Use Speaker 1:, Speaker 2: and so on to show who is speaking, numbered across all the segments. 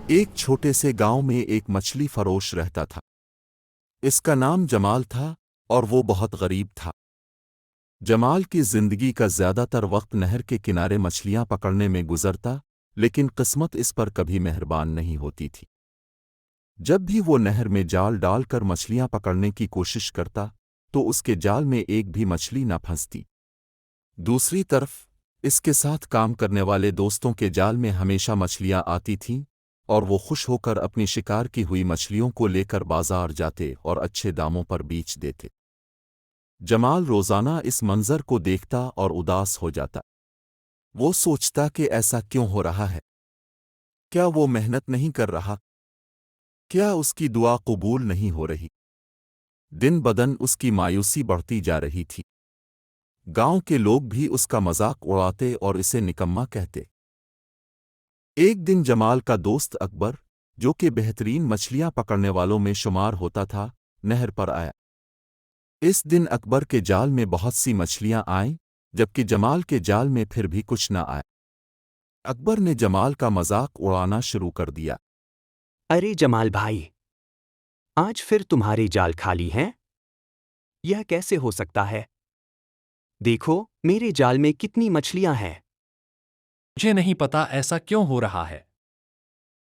Speaker 1: एक छोटे से गांव में एक मछली फरोश रहता था। इसका नाम जमाल था और वो बहुत गरीब था। जमाल की जिंदगी का ज्यादातर वक्त नहर के किनारे मछलियां पकड़ने में गुजरता, लेकिन किस्मत इस पर कभी मेहरबान नहीं होती थी। जब भी वो नहर में जाल डालकर मछलियां पकड़ने की कोशिश करता, तो उसके जाल में एक भी मछली न फंसती। दूसरी तरफ इसके साथ काम करने वाले दोस्तों के जाल में हमेशा मछलियां आती थीं, और वो खुश होकर अपनी शिकार की हुई मछलियों को लेकर बाजार जाते और अच्छे दामों पर बेच देते। जमाल रोजाना इस मंजर को देखता और उदास हो जाता। वो सोचता कि ऐसा क्यों हो रहा है? क्या वो मेहनत नहीं कर रहा? क्या उसकी दुआ कबूल नहीं हो रही? दिन बदन उसकी मायूसी बढ़ती जा रही थी। गांव के लोग भी उसका मजाक उड़ाते और इसे निकम्मा कहते। एक दिन जमाल का दोस्त अकबर, जो कि बेहतरीन मछलियां पकड़ने वालों में शुमार होता था, नहर पर आया। इस दिन अकबर के जाल में बहुत सी मछलियां आईं, जबकि जमाल के जाल में फिर भी कुछ न आया। अकबर ने जमाल का मजाक उड़ाना शुरू कर दिया।
Speaker 2: अरे जमाल भाई, आज फिर तुम्हारे जाल खाली हैं? यह कैसे हो सकता है? देखो, मेरे जाल में कितनी मछलियां हैं।
Speaker 3: मुझे नहीं पता ऐसा क्यों हो रहा है।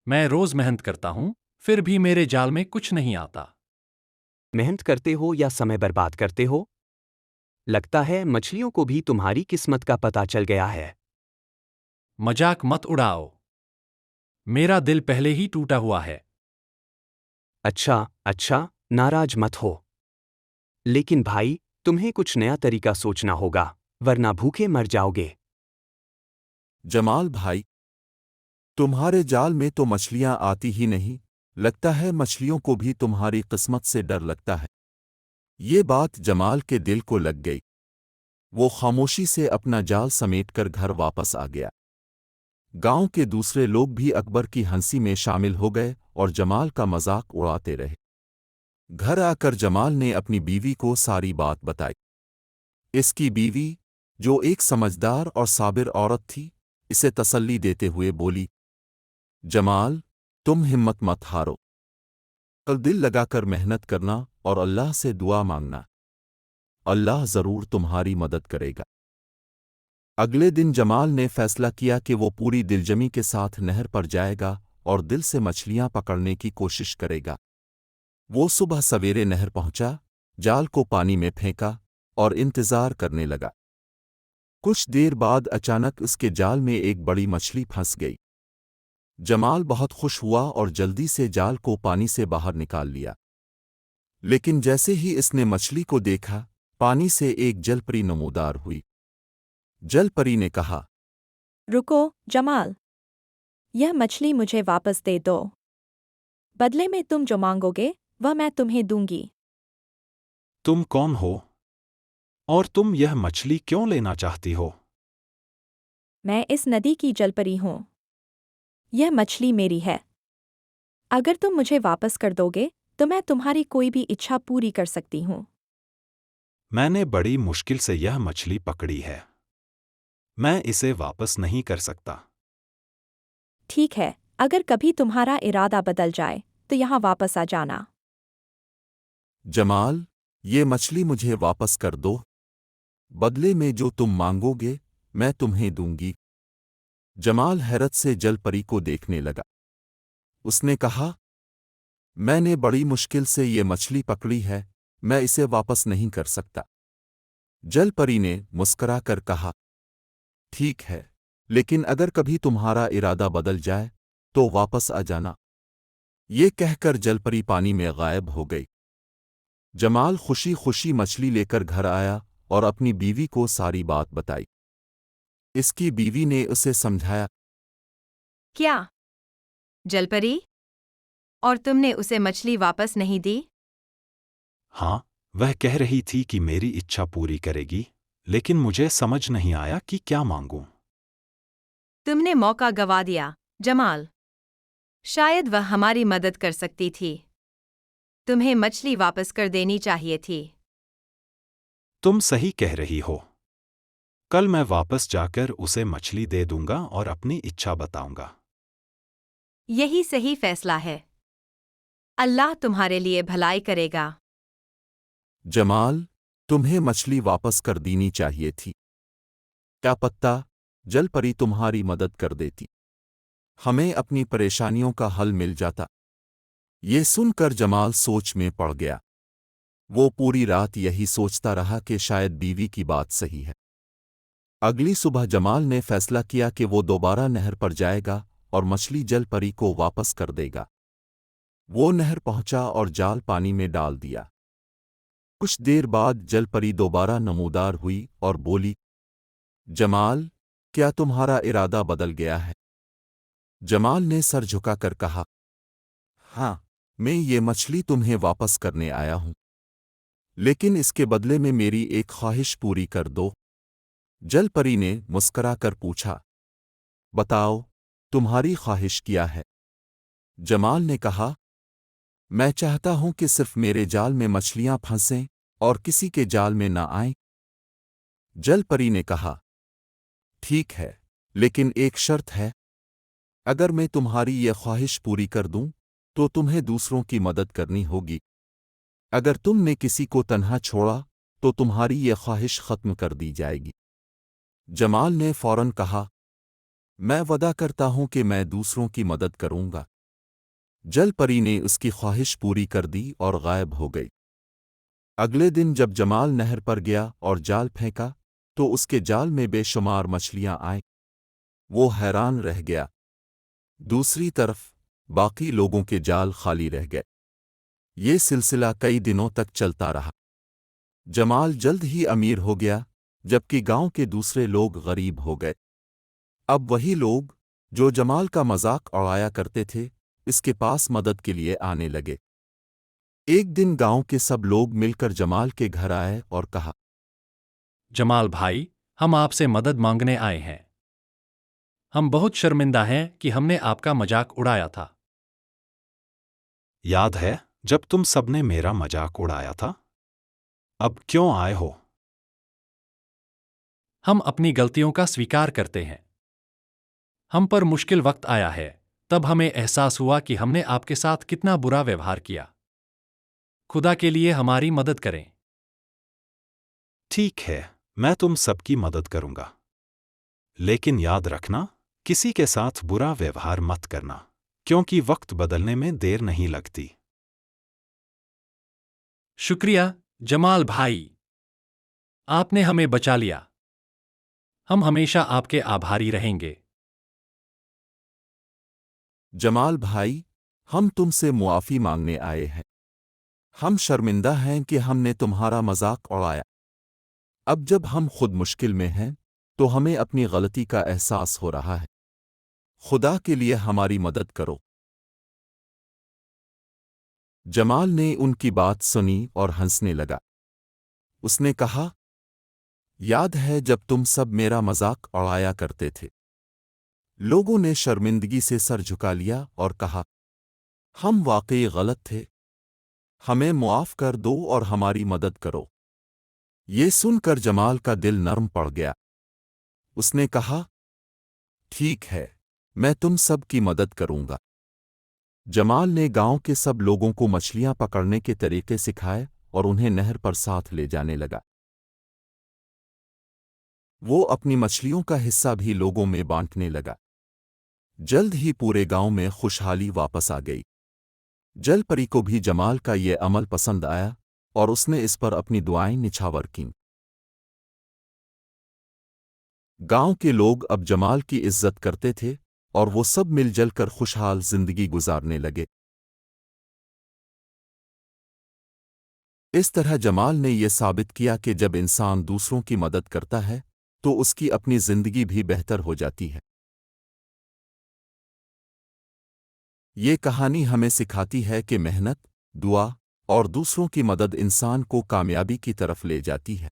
Speaker 3: मैं रोज मेहनत करता हूं, फिर भी मेरे जाल में कुछ नहीं आता।
Speaker 2: मेहनत करते हो या समय बर्बाद करते हो? लगता है मछलियों को भी तुम्हारी किस्मत का पता चल गया है।
Speaker 3: मजाक मत उड़ाओ। मेरा दिल पहले ही टूटा हुआ है।
Speaker 2: अच्छा, नाराज मत हो। लेकिन भाई, तुम्हें कुछ नया तरीका सोचना होगा, वरना भूखे मर जाओगे।
Speaker 1: जमाल भाई, तुम्हारे जाल में तो मछलियां आती ही नहीं। लगता है मछलियों को भी तुम्हारी किस्मत से डर लगता है। ये बात जमाल के दिल को लग गई। वो खामोशी से अपना जाल समेटकर घर वापस आ गया। गांव के दूसरे लोग भी अकबर की हंसी में शामिल हो गए और जमाल का मजाक उड़ाते रहे। घर आकर जमाल ने अपनी बीवी को सारी बात बताई। इसकी बीवी, जो एक समझदार और साबिर औरत थी, इसे तसल्ली देते हुए बोली, जमाल, तुम हिम्मत मत हारो। कल दिल लगाकर मेहनत करना और अल्लाह से दुआ मांगना। अल्लाह जरूर तुम्हारी मदद करेगा। अगले दिन जमाल ने फैसला किया कि वो पूरी दिलजमी के साथ नहर पर जाएगा और दिल से मछलियां पकड़ने की कोशिश करेगा। वो सुबह सवेरे नहर पहुंचा, जाल को पानी में फेंका और इंतजार करने लगा। कुछ देर बाद अचानक उसके जाल में एक बड़ी मछली फंस गई। जमाल बहुत खुश हुआ और जल्दी से जाल को पानी से बाहर निकाल लिया। लेकिन जैसे ही इसने मछली को देखा, पानी से एक जलपरी नमूदार हुई। जलपरी ने कहा,
Speaker 4: रुको, जमाल, यह मछली मुझे वापस दे दो। बदले में तुम जो मांगोगे वह मैं तुम्हें दूंगी।
Speaker 5: तुम कौन हो? और तुम यह मछली क्यों लेना चाहती हो?
Speaker 4: मैं इस नदी की जलपरी हूँ। यह मछली मेरी है। अगर तुम मुझे वापस कर दोगे तो मैं तुम्हारी कोई भी इच्छा पूरी कर सकती हूँ।
Speaker 5: मैंने बड़ी मुश्किल से यह मछली पकड़ी है। मैं इसे वापस नहीं कर सकता।
Speaker 4: ठीक है, अगर कभी तुम्हारा इरादा बदल जाए तो यहाँ वापस आ जाना।
Speaker 1: जमाल, ये मछली मुझे वापस कर दो। बदले में जो तुम मांगोगे मैं तुम्हें दूंगी। जमाल हैरत से जलपरी को देखने लगा। उसने कहा, मैंने बड़ी मुश्किल से ये मछली पकड़ी है, मैं इसे वापस नहीं कर सकता। जलपरी ने मुस्कराकर कहा, ठीक है, लेकिन अगर कभी तुम्हारा इरादा बदल जाए तो वापस आ जाना। ये कहकर जलपरी पानी में गायब हो गई। जमाल खुशी खुशी मछली लेकर घर आया और अपनी बीवी को सारी बात बताई। इसकी बीवी ने उसे समझाया।
Speaker 6: क्या, जलपरी? और तुमने उसे मछली वापस नहीं दी?
Speaker 5: हाँ, वह कह रही थी कि मेरी इच्छा पूरी करेगी, लेकिन मुझे समझ नहीं आया कि क्या मांगूं।
Speaker 6: तुमने मौका गवा दिया, जमाल। शायद वह हमारी मदद कर सकती थी। तुम्हें मछली वापस कर देनी चाहिए थी।
Speaker 5: तुम सही कह रही हो। कल मैं वापस जाकर उसे मछली दे दूंगा और अपनी इच्छा बताऊंगा।
Speaker 6: यही सही फैसला है। अल्लाह तुम्हारे लिए भलाई करेगा।
Speaker 1: जमाल, तुम्हें मछली वापस कर देनी चाहिए थी। क्या पत्ता जल परी तुम्हारी मदद कर देती, हमें अपनी परेशानियों का हल मिल जाता। ये सुनकर जमाल सोच में पड़ गया। वो पूरी रात यही सोचता रहा कि शायद बीवी की बात सही है। अगली सुबह जमाल ने फैसला किया कि वो दोबारा नहर पर जाएगा और मछली जल परी को वापस कर देगा। वो नहर पहुंचा और जाल पानी में डाल दिया। कुछ देर बाद जल परी दोबारा नमूदार हुई और बोली, जमाल, क्या तुम्हारा इरादा बदल गया है? जमाल ने सर झुकाकर कहा, हाँ, मैं ये मछली तुम्हें वापस करने आया हूं, लेकिन इसके बदले में मेरी एक ख्वाहिश पूरी कर दो। जल परी ने मुस्कराकर पूछा, बताओ, तुम्हारी ख्वाहिश क्या है? जमाल ने कहा, मैं चाहता हूं कि सिर्फ मेरे जाल में मछलियां फंसें और किसी के जाल में ना आएं। जल परी ने कहा, ठीक है, लेकिन एक शर्त है। अगर मैं तुम्हारी यह ख्वाहिश पूरी कर दूं, तो तुम्हें दूसरों की मदद करनी होगी। अगर तुमने किसी को तन्हा छोड़ा, तो तुम्हारी यह ख्वाहिश खत्म कर दी जाएगी। जमाल ने फौरन कहा, मैं वादा करता हूं कि मैं दूसरों की मदद करूंगा। जल परी ने उसकी ख्वाहिश पूरी कर दी और गायब हो गई। अगले दिन जब जमाल नहर पर गया और जाल फेंका, तो उसके जाल में बेशुमार मछलियां आईं। वो हैरान रह गया। दूसरी तरफ बाकी लोगों के जाल खाली रह गए। ये सिलसिला कई दिनों तक चलता रहा। जमाल जल्द ही अमीर हो गया, जबकि गांव के दूसरे लोग गरीब हो गए। अब वही लोग जो जमाल का मजाक उड़ाया करते थे, इसके पास मदद के लिए आने लगे। एक दिन गांव के सब लोग मिलकर जमाल के घर आए और कहा,
Speaker 3: जमाल भाई, हम आपसे मदद मांगने आए हैं। हम बहुत शर्मिंदा हैं कि हमने आपका मजाक उड़ाया था।
Speaker 5: याद है जब तुम सबने मेरा मजाक उड़ाया था? अब क्यों आए हो?
Speaker 3: हम अपनी गलतियों का स्वीकार करते हैं। हम पर मुश्किल वक्त आया है, तब हमें एहसास हुआ कि हमने आपके साथ कितना बुरा व्यवहार किया। खुदा के लिए हमारी मदद करें।
Speaker 5: ठीक है, मैं तुम सबकी मदद करूंगा। लेकिन याद रखना, किसी के साथ बुरा व्यवहार मत करना, क्योंकि वक्त बदलने में देर नहीं लगती।
Speaker 3: शुक्रिया, जमाल भाई। आपने हमें बचा लिया। हम हमेशा आपके आभारी रहेंगे।
Speaker 1: जमाल भाई, हम तुमसे मुआफ़ी मांगने आए हैं। हम शर्मिंदा हैं कि हमने तुम्हारा मजाक उड़ाया। अब जब हम खुद मुश्किल में हैं, तो हमें अपनी गलती का एहसास हो रहा है। खुदा के लिए हमारी मदद करो। जमाल ने उनकी बात सुनी और हंसने लगा। उसने कहा, याद है जब तुम सब मेरा मजाक उड़ाया करते थे? लोगों ने शर्मिंदगी से सर झुका लिया और कहा, हम वाकई गलत थे। हमें मुआफ़ कर दो और हमारी मदद करो। ये सुनकर जमाल का दिल नर्म पड़ गया। उसने कहा, ठीक है, मैं तुम सब की मदद करूंगा। जमाल ने गांव के सब लोगों को मछलियां पकड़ने के तरीके सिखाए और उन्हें नहर पर साथ ले जाने लगा। वो अपनी मछलियों का हिस्सा भी लोगों में बांटने लगा। जल्द ही पूरे गांव में खुशहाली वापस आ गई। जल परी को भी जमाल का ये अमल पसंद आया और उसने इस पर अपनी दुआएं निछावर कीं। गांव के लोग अब जमाल की इज्जत करते थे और वो सब मिलजुल कर खुशहाल जिंदगी गुजारने लगे। इस तरह जमाल ने यह साबित किया कि जब इंसान दूसरों की मदद करता है, तो उसकी अपनी जिंदगी भी बेहतर हो जाती है। ये कहानी हमें सिखाती है कि मेहनत, दुआ और दूसरों की मदद इंसान को कामयाबी की तरफ ले जाती है।